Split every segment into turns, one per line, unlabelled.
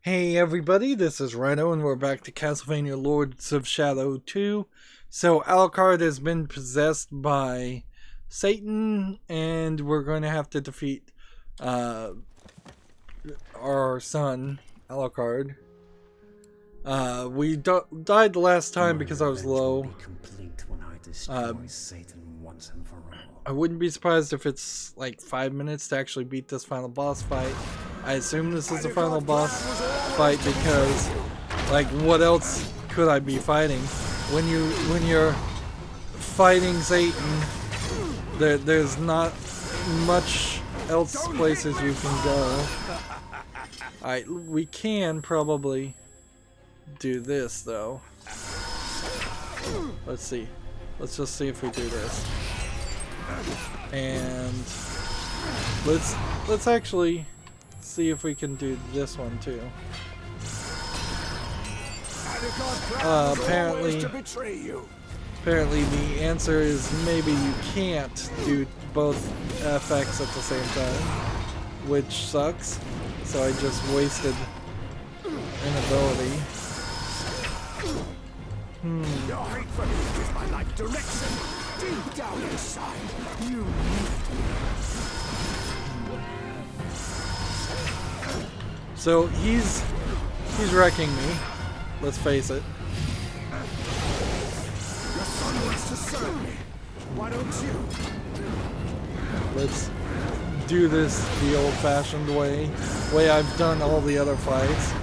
Hey everybody, this is Rydo and we're back to Castlevania Lords of Shadow 2. So Alucard has been possessed by Satan and we're going to have to defeat our son, Alucard. We died the last time because I was low. I wouldn't be surprised if it's like 5 minutes to actually beat this final boss fight. I assume this is the final boss fight because, like, what else could I be fighting? When you're fighting Satan, there's not much else places you can go. Alright, we can probably do this though. Let's see. Let's just see if we do this. And let's actually see if we can do this one too. Apparently the answer is maybe you can't do both effects at the same time, which sucks. So I just wasted an ability.
Your hate for me gives my life direction. Deep down inside, you need me.
So he's wrecking me. Let's face it.
Your son wants to serve me. Why don't you?
Let's do this the old-fashioned way I've done all the other fights.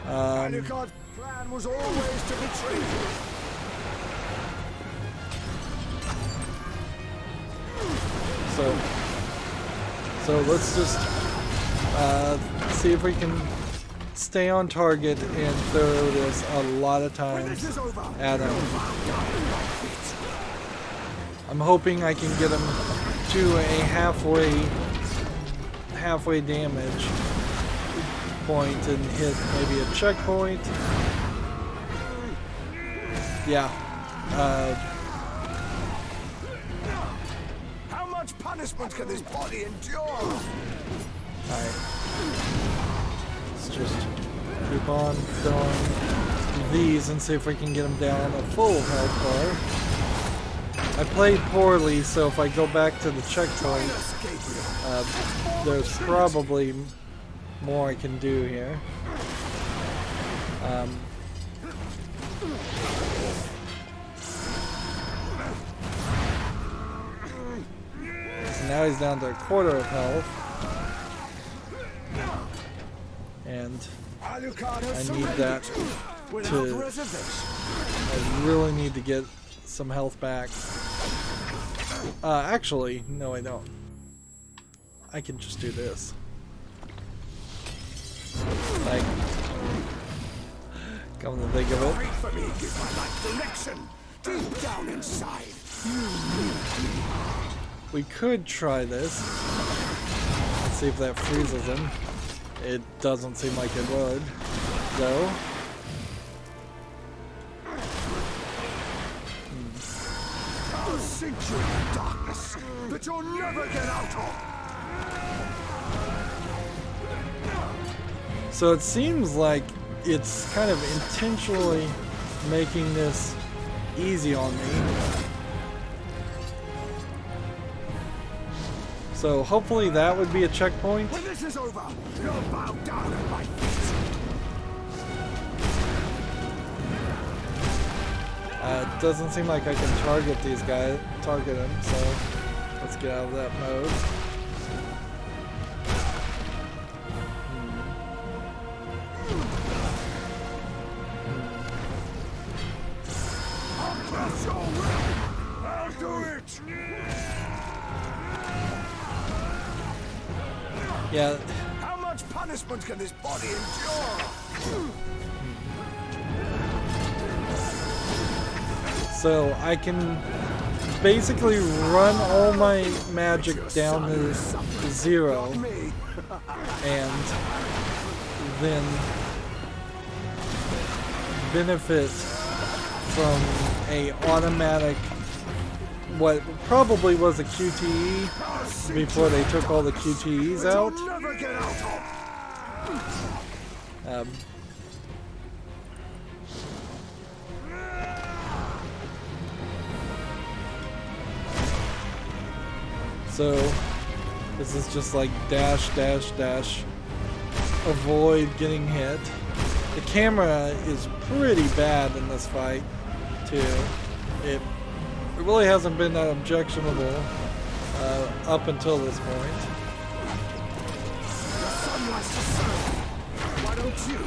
Alucard's plan was always to betray you.
So let's just see if we can stay on target and throw this a lot of times at him. I'm hoping I can get him to a halfway damage point and hit maybe a checkpoint. Yeah.
How much punishment can this body endure?
Alright. Let's just keep on throwing these and see if we can get him down a full health bar. I played poorly, so if I go back to the checkpoint, there's probably more I can do here. So now he's down to a quarter of health. And I need that to... I really need to get some health back. Actually, no I don't. I can just do this. Like, come to think of it.
Wait for me, give my life direction. Deep down inside.
We could try this. Let's see if that freezes him. It doesn't seem like it would, though.
I'll sink you in the darkness that you'll never get out of.
So it seems like it's kind of intentionally making this easy on me. So hopefully that would be a checkpoint.
When this is over, you'll bow down at my feet.
It doesn't seem like I can target these guys, so let's get out of that mode.
I'll do it.
Yeah.
How much punishment can this body endure?
So I can basically run all my magic down to 0 and then benefit from a automatic what probably was a QTE before they took all the QTEs out.
Never get out of.
So this is just like dash, dash, dash. Avoid getting hit. The camera is pretty bad in this fight, too. It really hasn't been that objectionable up until this point.
The sun wants to serve. Why don't you?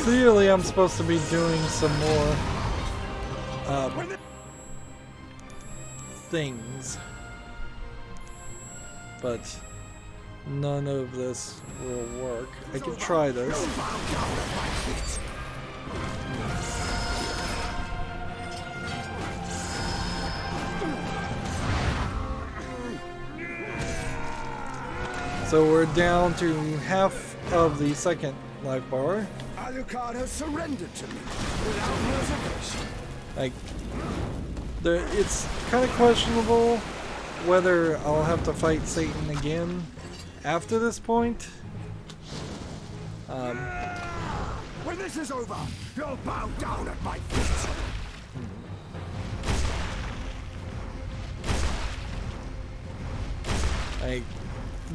Clearly, I'm supposed to be doing some more things, but none of this will work. I could try this. So we're down to half of the second life bar.
Alucard has surrendered to me without reservation.
Like, it's kind of questionable whether I'll have to fight Satan again after this point.
When this is over, you'll bow down at my feet.
Like,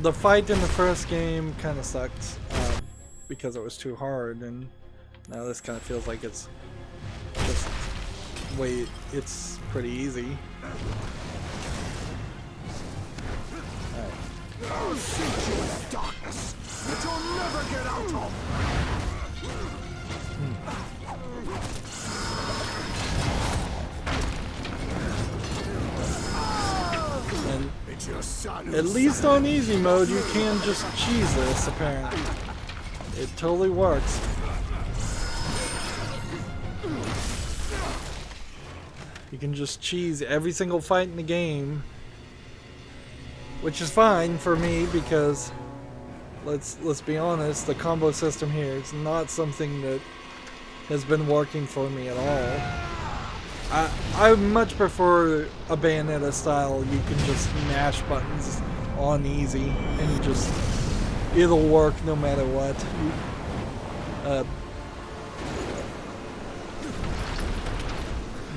the fight in the first game kind of sucked because it was too hard, and now this kind of feels like it's just it's pretty easy.
I'll shoot you in the darkness that you'll never get out of.
And
It's your son.
at least on easy mode, you can just cheese this, apparently. It totally works. You can just cheese every single fight in the game, which is fine for me because let's be honest, the combo system here is not something that has been working for me at all. I much prefer a Bayonetta style. You can just mash buttons on easy and just it'll work no matter what.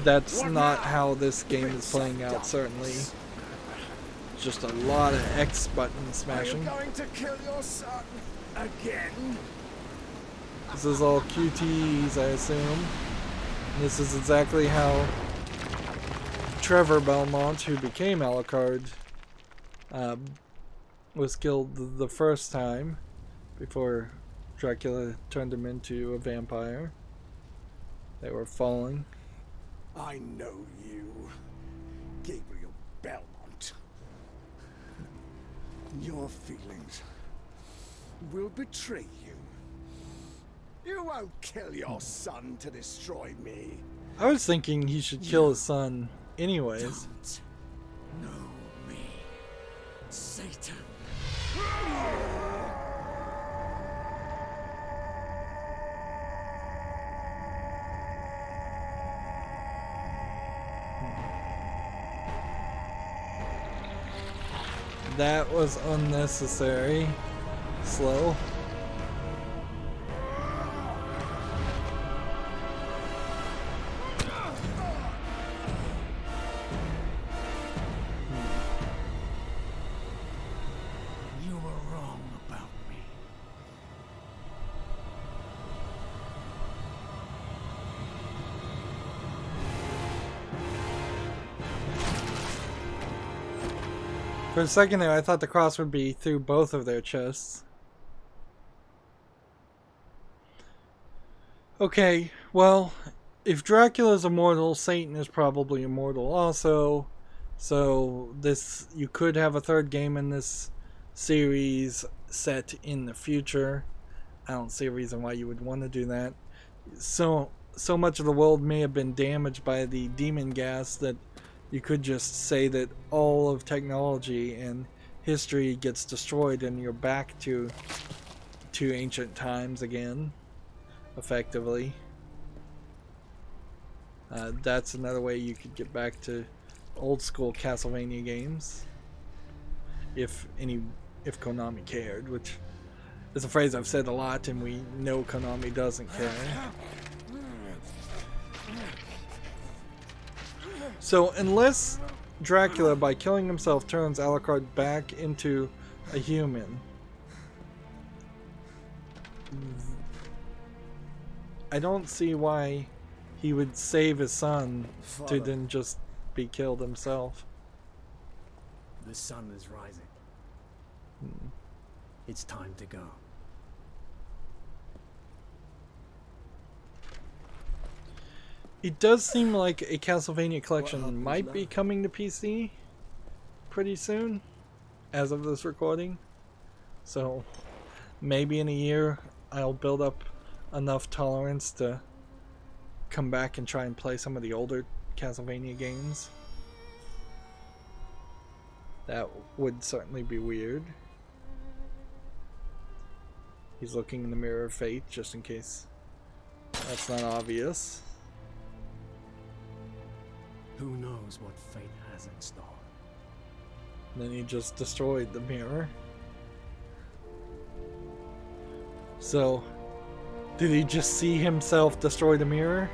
That's not how this game is playing out, certainly. Just a lot of X button smashing.
Are you going to kill your son again?
This is all QTEs, I assume. This is exactly how Trevor Belmont, who became Alucard, was killed the first time before Dracula turned him into a vampire. They were falling.
I know you, Gabriel Belmont. Your feelings will betray you. You won't kill your son to destroy me.
I was thinking he should kill his son anyways.
Don't know me, Satan.
That was unnecessary. Slow.
You were wrong about me.
For a second there, I thought the cross would be through both of their chests. Okay, well, if Dracula's immortal, Satan is probably immortal also. So you could have a third game in this series set in the future. I don't see a reason why you would want to do that. So much of the world may have been damaged by the demon gas that you could just say that all of technology and history gets destroyed and you're back to ancient times again, effectively. That's another way you could get back to old school Castlevania games, if Konami cared, which is a phrase I've said a lot, and we know Konami doesn't care. So unless Dracula, by killing himself, turns Alucard back into a human, I don't see why he would save his son to then just be killed himself.
The sun is rising. It's time to go.
It does seem like a Castlevania collection might be coming to PC pretty soon, as of this recording. So maybe in a year I'll build up enough tolerance to come back and try and play some of the older Castlevania games. That would certainly be weird. He's looking in the mirror of fate, just in case that's not obvious.
Who knows what fate has in store?
And then he just destroyed the mirror. So, did he just see himself destroy the mirror?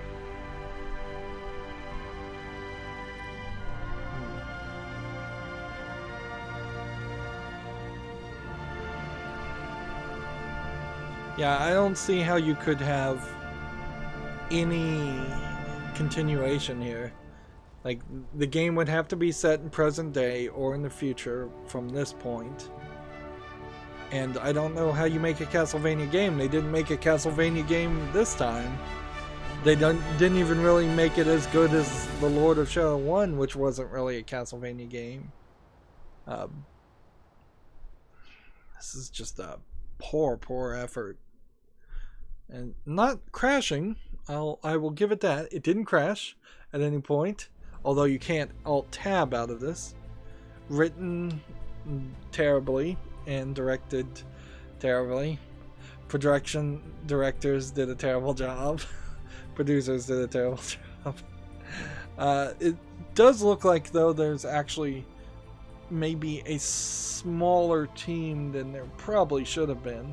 Yeah, I don't see how you could have any continuation here. Like, the game would have to be set in present day or in the future from this point. And I don't know how you make a Castlevania game. They didn't make a Castlevania game this time. They didn't even really make it as good as the Lord of Shadow 1, which wasn't really a Castlevania game. This is just a poor effort. And not crashing. I will give it that. It didn't crash at any point. Although you can't Alt-Tab out of this. Written terribly and directed terribly. Production directors did a terrible job. Producers did a terrible job. It does look like, though, there's actually maybe a smaller team than there probably should have been.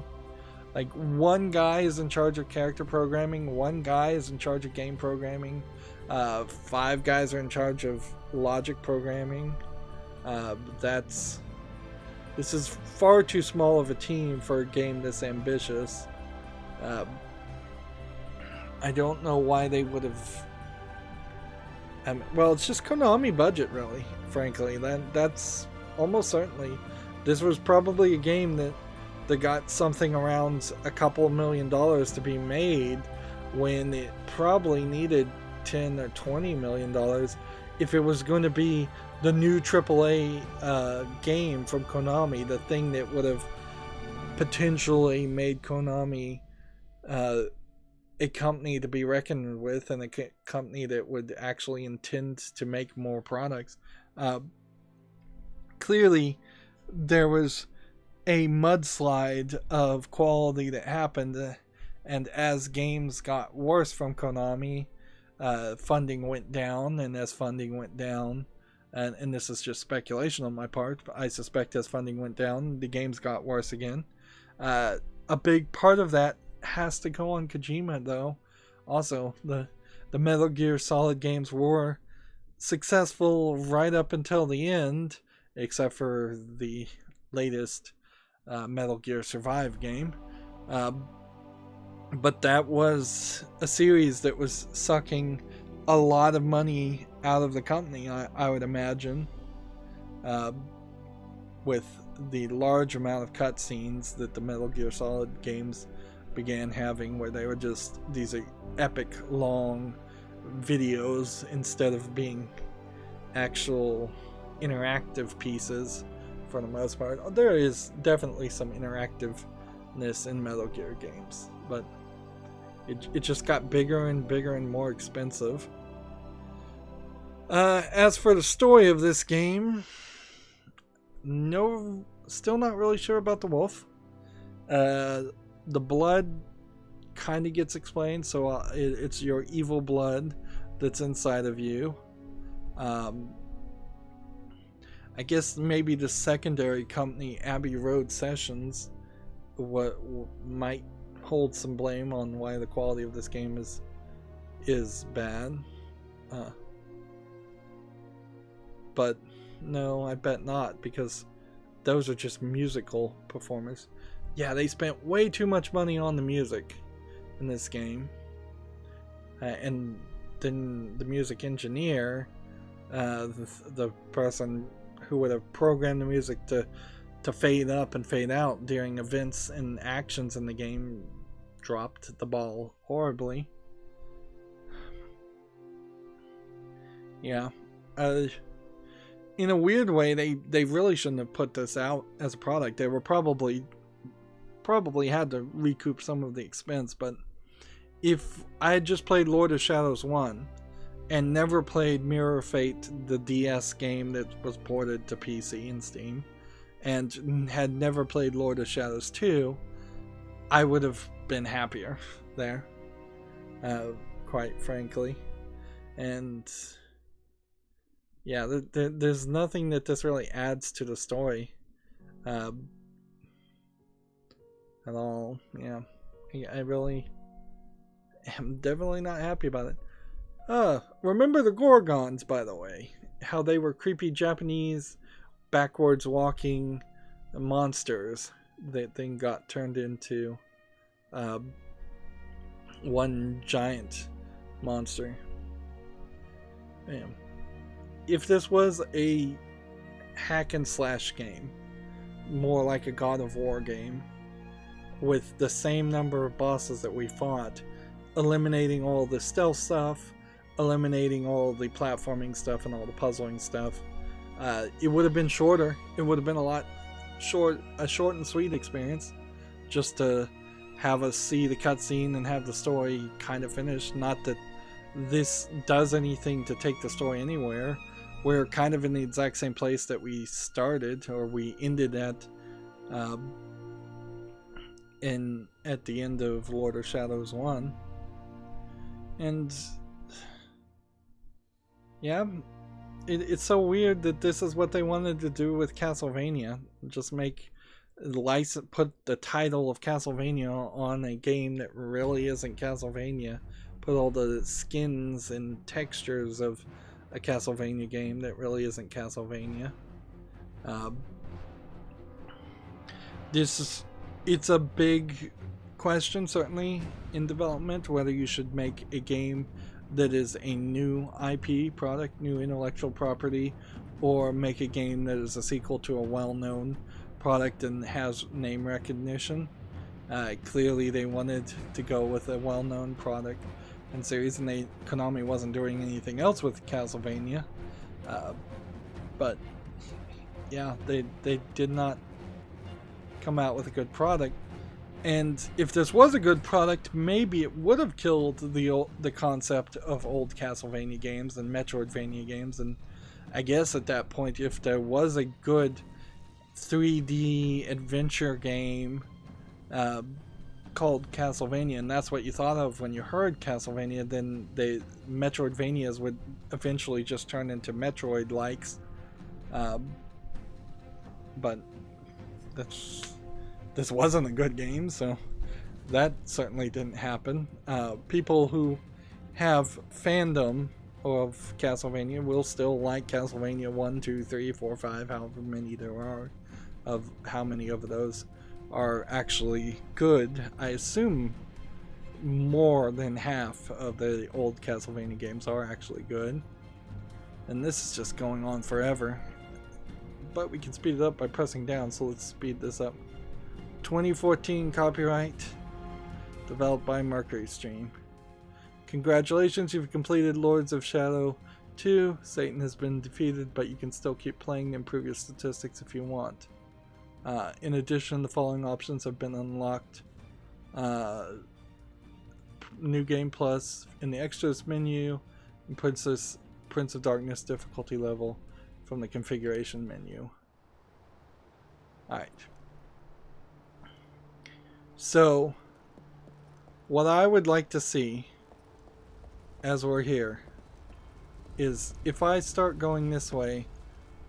Like, one guy is in charge of character programming, one guy is in charge of game programming, 5 guys are in charge of logic programming. This is far too small of a team for a game this ambitious. I don't know why they would have. Well, it's just Konami budget, really. Frankly, that's almost certainly. This was probably a game that got something around a couple $1 million to be made, when it probably needed $10 or $20 million if it was going to be the new AAA game from Konami, the thing that would have potentially made Konami a company to be reckoned with, and a company that would actually intend to make more products. Clearly, there was a mudslide of quality that happened, and as games got worse from Konami, funding went down, and as funding went down, and this is just speculation on my part, but I suspect as funding went down, the games got worse again. A big part of that has to go on Kojima, though. Also, the Metal Gear Solid games were successful right up until the end, except for the latest Metal Gear Survive game. But that was a series that was sucking a lot of money out of the company, I would imagine, with the large amount of cutscenes that the Metal Gear Solid games began having, where they were just these epic long videos instead of being actual interactive pieces for the most part. There is definitely some interactiveness in Metal Gear games, but it just got bigger and bigger and more expensive. As for the story of this game, no, still not really sure about the wolf. The blood kind of gets explained, so it's your evil blood that's inside of you. I guess maybe the secondary company, Abbey Road Sessions, what might hold some blame on why the quality of this game is bad. But no, I bet not, because those are just musical performers. Yeah, they spent way too much money on the music in this game. And then the music engineer, the person who would have programmed the music to fade up and fade out during events and actions in the game, dropped the ball horribly. Yeah. In a weird way, they really shouldn't have put this out as a product. They were probably had to recoup some of the expense, but if I had just played Lord of Shadows 1 and never played Mirror Fate, the DS game that was ported to PC and Steam, and had never played Lord of Shadows 2, I would have been happier there, quite frankly. And yeah, there's nothing that this really adds to the story at all. Yeah, I really am definitely not happy about it. Remember the Gorgons, by the way? How they were creepy Japanese backwards walking monsters that then got turned into one giant monster. Man. If this was a hack and slash game, more like a God of War game, with the same number of bosses that we fought, eliminating all the stealth stuff, eliminating all the platforming stuff and all the puzzling stuff, it would have been shorter. It would have been a short and sweet experience, just to have us see the cutscene and have the story kind of finished. Not that this does anything to take the story anywhere. We're kind of in the exact same place that we started, or we ended at the end of Lord of Shadows 1. And yeah, it's so weird that this is what they wanted to do with Castlevania. Just make put the title of Castlevania on a game that really isn't Castlevania. Put all the skins and textures of a Castlevania game that really isn't Castlevania. It's a big question, certainly, in development, whether you should make a game that is a new IP product, new intellectual property, or make a game that is a sequel to a well-known product and has name recognition. Clearly they wanted to go with a well-known product and series, and Konami wasn't doing anything else with Castlevania. But yeah, they did not come out with a good product. And if this was a good product, maybe it would have killed the concept of old Castlevania games and Metroidvania games. And I guess at that point, if there was a good 3D adventure game called Castlevania, and that's what you thought of when you heard Castlevania, then the Metroidvanias would eventually just turn into Metroid-likes. But this wasn't a good game, so that certainly didn't happen. People who have fandom of Castlevania will still like Castlevania 1, 2, 3, 4, 5, however many there are, of how many of those are actually good. I assume more than half of the old Castlevania games are actually good. And this is just going on forever. But we can speed it up by pressing down, so let's speed this up. 2014 copyright, developed by Mercury Stream. Congratulations, you've completed Lords of Shadow 2. Satan has been defeated, but you can still keep playing to improve your statistics if you want. In addition, the following options have been unlocked. New Game Plus in the Extras menu, and Prince of Darkness difficulty level from the configuration menu. Alright. So, what I would like to see, as we're here, is if I start going this way,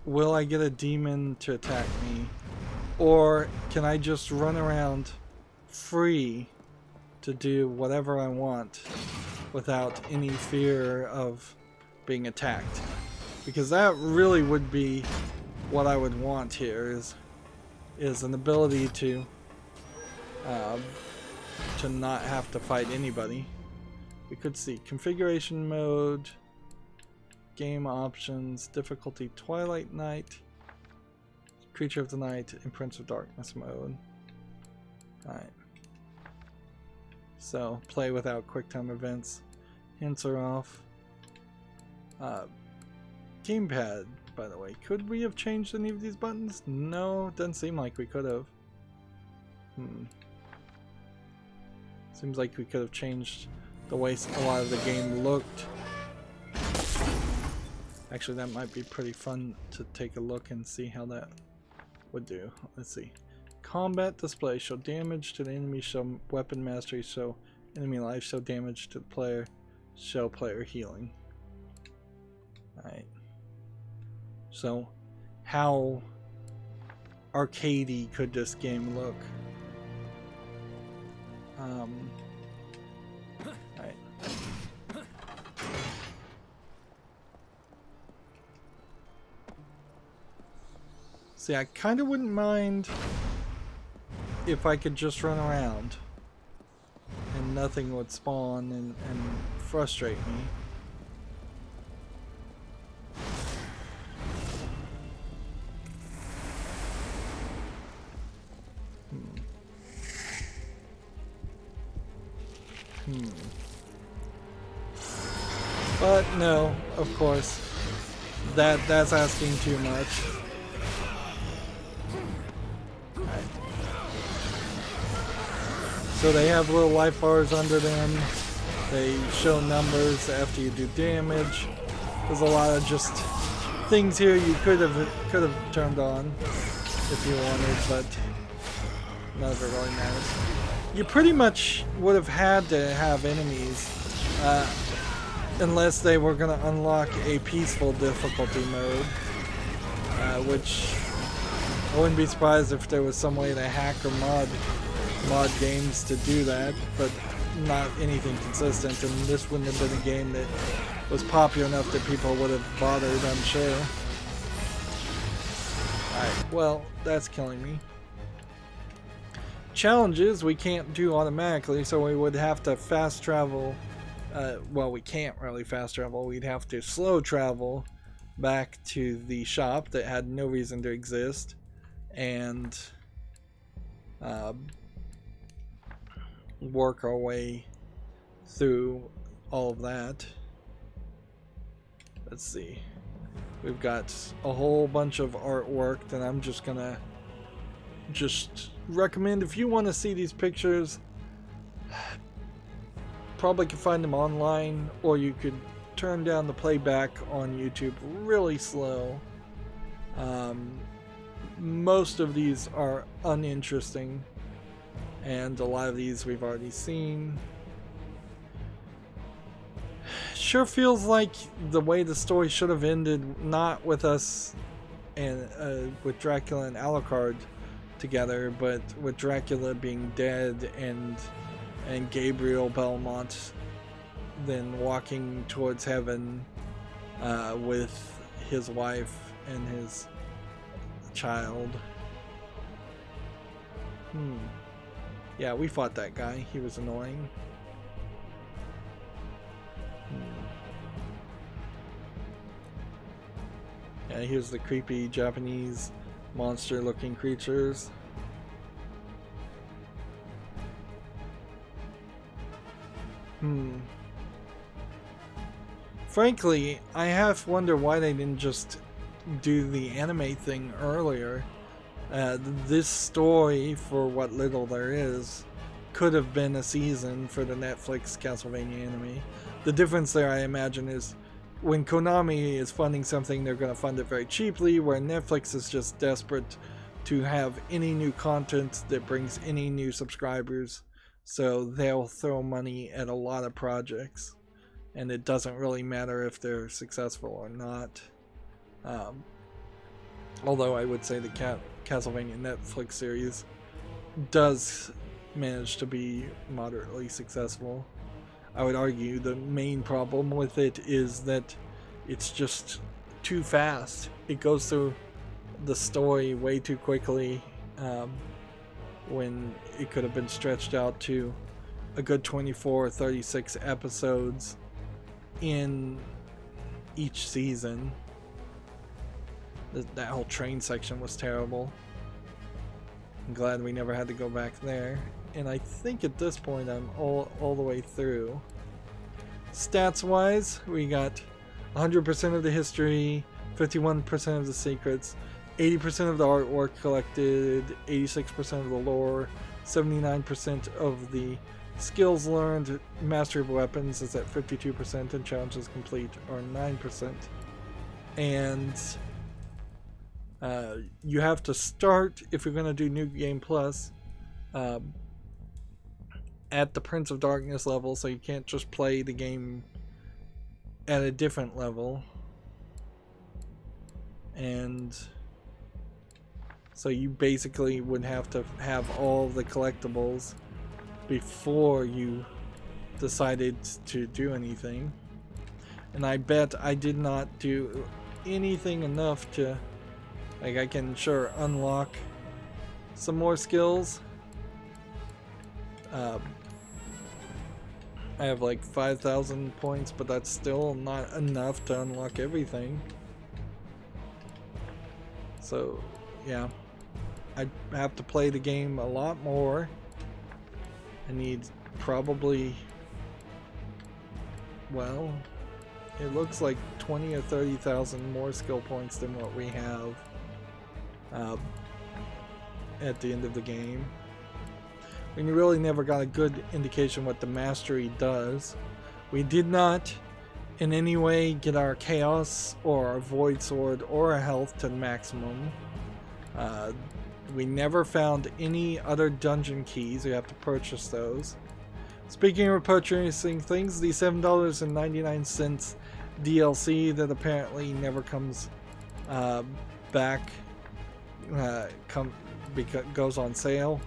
will I get a demon to attack me? Or can I just run around free to do whatever I want without any fear of being attacked? Because that really would be what I would want here, is an ability to not have to fight anybody. We could see configuration mode, game options, difficulty Twilight Night, Creature of the Night, and Prince of Darkness mode. Alright. So, play without QuickTime events. Hints are off. Gamepad, by the way. Could we have changed any of these buttons? No, doesn't seem like we could have. Seems like we could have changed the way a lot of the game looked. Actually, that might be pretty fun to take a look and see how that would do. Let's see. Combat display. Show damage to the enemy. Show weapon mastery. Show enemy life. Show damage to the player. Show player healing. Alright. So, how arcadey could this game look? Alright. See, I kind of wouldn't mind if I could just run around and nothing would spawn and frustrate me. But no, of course, that's asking too much. Right. So they have little life bars under them. They show numbers after you do damage. There's a lot of just things here you could have turned on if you wanted, but none of it really matters. You pretty much would have had to have enemies unless they were going to unlock a peaceful difficulty mode, which I wouldn't be surprised if there was some way to hack or mod games to do that, but not anything consistent, and this wouldn't have been a game that was popular enough that people would have bothered, I'm sure. Alright, well, that's killing me. Challenges we can't do automatically, so we would have to fast travel. Well, we can't really fast travel. We'd have to slow travel back to the shop that had no reason to exist, and work our way through all of that. Let's see. We've got a whole bunch of artwork that I'm just gonna recommend if you want to see these pictures. Probably can find them online, or you could turn down the playback on YouTube really slow. Most of these are uninteresting, and a lot of these we've already seen. Sure feels like the way the story should have ended, not with us and with Dracula and Alucard together, but with Dracula being dead and Gabriel Belmont then walking towards heaven with his wife and his child. Yeah, we fought that guy. He was annoying. Yeah, here's the creepy Japanese monster looking creatures. Frankly, I half wonder why they didn't just do the anime thing earlier. This story, for what little there is, could have been a season for the Netflix Castlevania anime. The difference there, I imagine, is when Konami is funding something, they're going to fund it very cheaply, where Netflix is just desperate to have any new content that brings any new subscribers, so they'll throw money at a lot of projects, and it doesn't really matter if they're successful or not. Although I would say the Castlevania Netflix series does manage to be moderately successful. I would argue the main problem with it is that it's just too fast. It goes through the story way too quickly, when it could have been stretched out to a good 24 or 36 episodes in each season. That whole train section was terrible. I'm glad we never had to go back there. And I think at this point I'm all the way through. Stats wise, we got 100% of the history, 51% of the secrets, 80% of the artwork collected, 86% of the lore, 79% of the skills learned, mastery of weapons is at 52%, and challenges complete are 9%. And you have to start, if you're going to do New Game Plus, at the Prince of Darkness level, so you can't just play the game at a different level. And so you basically would have to have all the collectibles before you decided to do anything. And I bet I did not do anything enough to, like, I can sure unlock some more skills. I have like 5,000 points, but that's still not enough to unlock everything. So, yeah. I have to play the game a lot more. I need probably, well, it looks like 20 or 30,000 more skill points than what we have at the end of the game. We really never got a good indication what the mastery does. We did not in any way get our chaos or our void sword or our health to the maximum. We never found any other dungeon keys. We have to purchase those. Speaking of purchasing things, the $7.99 DLC that apparently never comes back goes on sale.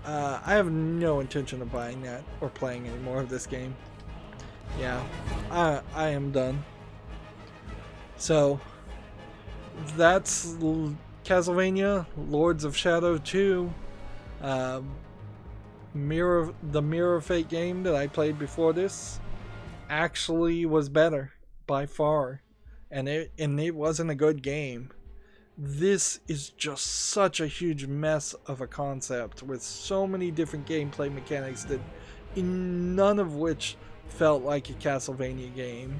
I have no intention of buying that or playing any more of this game. Yeah, I am done. So that's Castlevania Lords of Shadow 2. The Mirror of Fate game that I played before this actually was better by far, and it wasn't a good game. This is just such a huge mess of a concept with so many different gameplay mechanics that none of which felt like a Castlevania game.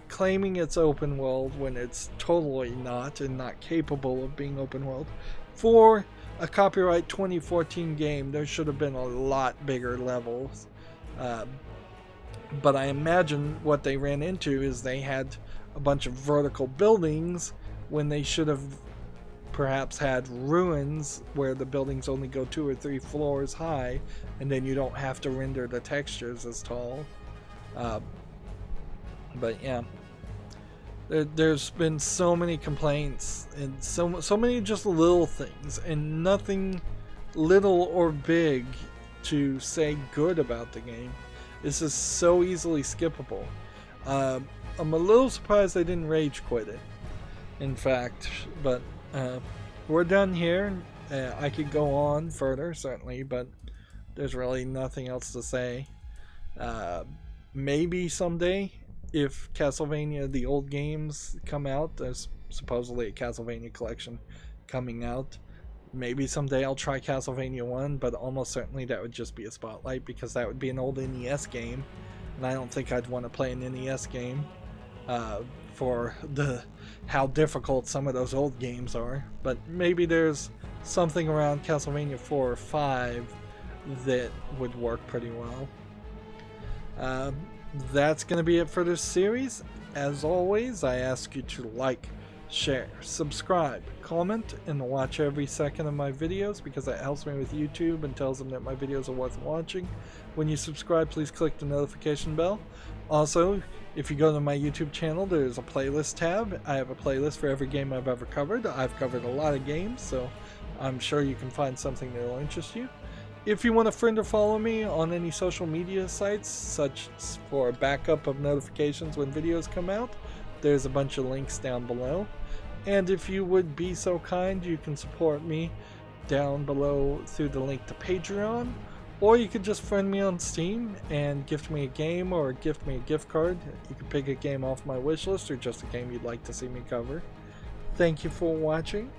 Claiming it's open world when it's totally not and not capable of being open world. For a copyright 2014 game, there should have been a lot bigger levels. But I imagine what they ran into is they had a bunch of vertical buildings when they should have perhaps had ruins where the buildings only go 2 or 3 floors high, and then you don't have to render the textures as tall. But yeah, there's been so many complaints and so many just little things, and nothing little or big to say good about the game. This is so easily skippable. I'm a little surprised they didn't rage quit it, in fact, but we're done here. I could go on further, certainly, but there's really nothing else to say. Maybe someday, if Castlevania, the old games, come out, there's supposedly a Castlevania collection coming out. Maybe someday I'll try Castlevania 1, but almost certainly that would just be a Spotlight, because that would be an old NES game, and I don't think I'd want to play an NES game for how difficult some of those old games are. But maybe there's something around Castlevania 4 or 5 that would work pretty well. That's going to be it for this series. As always, I ask you to like, share, subscribe, comment, and watch every second of my videos because that helps me with YouTube and tells them that my videos are worth watching. When you subscribe, please click the notification bell. Also, if you go to my YouTube channel, there's a playlist tab. I have a playlist for every game I've ever covered. I've covered a lot of games, so I'm sure you can find something that will interest you. If you want to friend or follow me on any social media sites, such as for backup of notifications when videos come out, there's a bunch of links down below. And if you would be so kind, you can support me down below through the link to Patreon, or you could just friend me on Steam and gift me a game or gift me a gift card. You can pick a game off my wish list or just a game you'd like to see me cover. Thank you for watching.